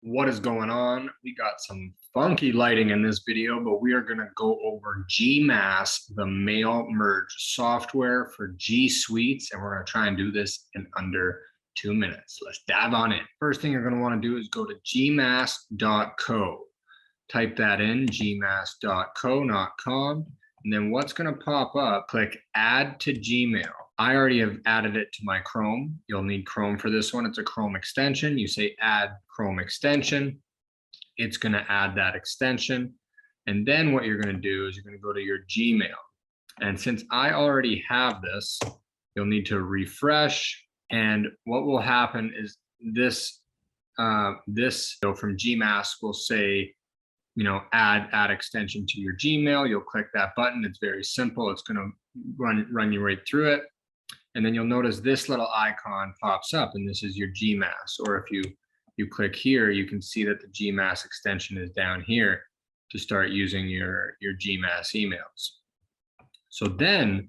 What is going on? We got some funky lighting in this video, but we are going to go over GMASS, the mail merge software for G Suites, and we're going to try and do this in under 2 minutes. Let's dive on in. First thing you're going to want to do is go to gmass.co. Type that in, gmass.co, not com. And then what's going to pop up, click add to Gmail. I already have added it to my Chrome. You'll need Chrome for this one. It's a Chrome extension. You say add Chrome extension. It's going to add that extension. And then what you're going to do is you're going to go to your Gmail. And since I already have this, you'll need to refresh. And what will happen is this from GMASS will say, add extension to your Gmail. You'll click that button. It's very simple. It's going to run you right through it. And then you'll notice this little icon pops up, and this is your GMASS. Or if you click here, you can see that the GMASS extension is down here to start using your GMASS emails. So then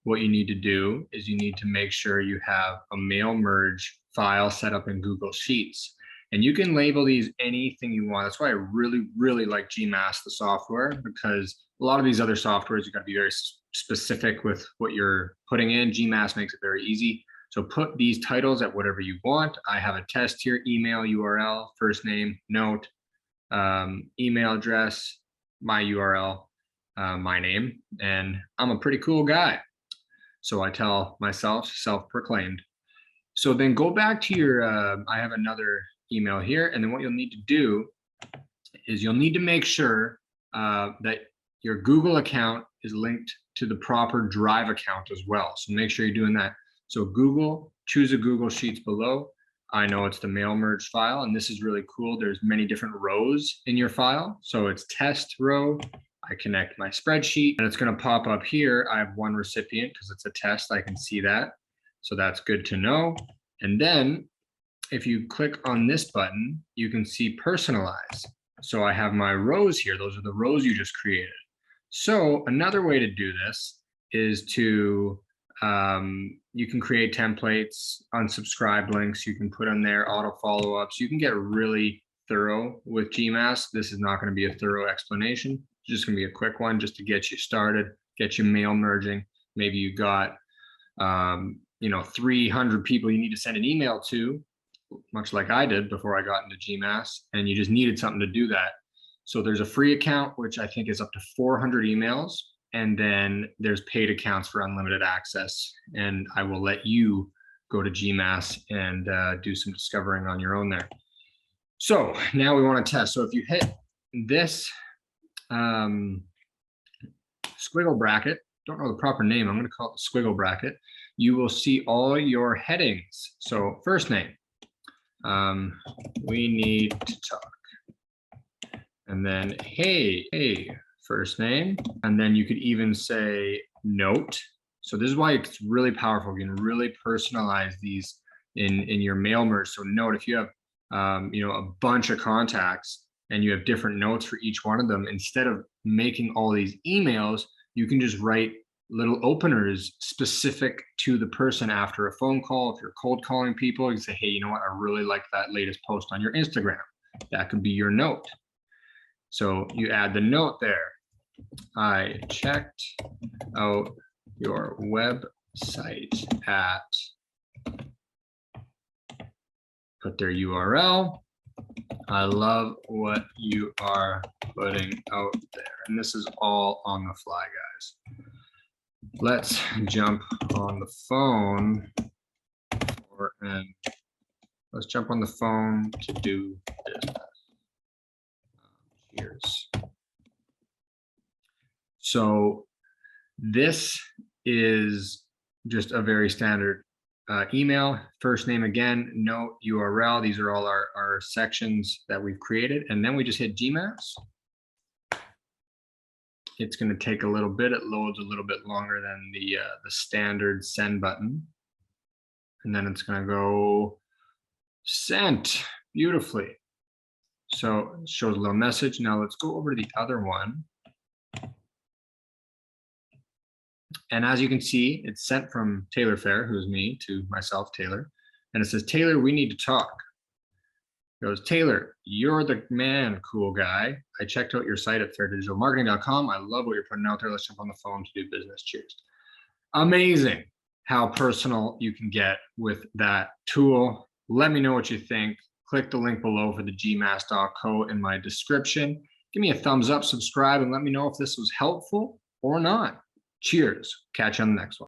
what you need to do is you need to make sure you have a mail merge file set up in Google Sheets. And you can label these anything you want. That's why I really, really like GMASS, the software, because a lot of these other softwares, you got to be very specific with what you're putting in. GMASS makes it very easy. So put these titles at whatever you want. I have a test here: email, URL, first name, note, email address, my URL, my name, and I'm a pretty cool guy. So I tell myself, self-proclaimed. So then go back to your, I have another email here, and then what you'll need to do is you'll need to make sure that your Google account is linked to the proper Drive account as well. So make sure you're doing that. So Google, choose a Google Sheets below. I know it's the mail merge file, and this is really cool. There's many different rows in your file. So it's test row. I connect my spreadsheet, and it's going to pop up here. I have one recipient because it's a test. I can see that. So that's good to know. And then if you click on this button, you can see personalize. So I have my rows here. Those are the rows you just created. So another way to do this is to, you can create templates, unsubscribe links. You can put in there auto follow-ups. You can get really thorough with GMASS. This is not going to be a thorough explanation. It's just going to be a quick one just to get you started, get you mail merging. Maybe you got, 300 people you need to send an email to, much like I did before I got into GMASS, and you just needed something to do that. So there's a free account, which I think is up to 400 emails. And then there's paid accounts for unlimited access. And I will let you go to GMASS and do some discovering on your own there. So now we want to test. So if you hit this squiggle bracket, don't know the proper name, I'm going to call it the squiggle bracket, you will see all your headings. So first name, we need to talk. And then, hey, first name. And then you could even say note. So this is why it's really powerful. You can really personalize these in your mail merge. So note, if you have, a bunch of contacts and you have different notes for each one of them, instead of making all these emails, you can just write little openers specific to the person after a phone call. If you're cold calling people, you say, hey, you know what? I really like that latest post on your Instagram. That could be your note. So you add the note there. I checked out your website at, put their URL. I love what you are putting out there. And this is all on the fly, guys. Let's jump on the phone let's jump on the phone to do business. Cheers. So this is just a very standard email. First name again, note, URL. These are all our sections that we've created. And then we just hit GMASS. It's going to take a little bit. It loads a little bit longer than the standard send button. And then it's going to go sent beautifully. So it shows a little message. Now let's go over to the other one. And as you can see, it's sent from Taylor Fair, who's me, to myself, Taylor. And it says, Taylor, we need to talk. Goes, Taylor, you're the man, cool guy. I checked out your site at fairdigitalmarketing.com. I love what you're putting out there. Let's jump on the phone to do business. Cheers. Amazing how personal you can get with that tool. Let me know what you think. Click the link below for the gmass.co in my description. Give me a thumbs up, subscribe, and let me know if this was helpful or not. Cheers. Catch you on the next one.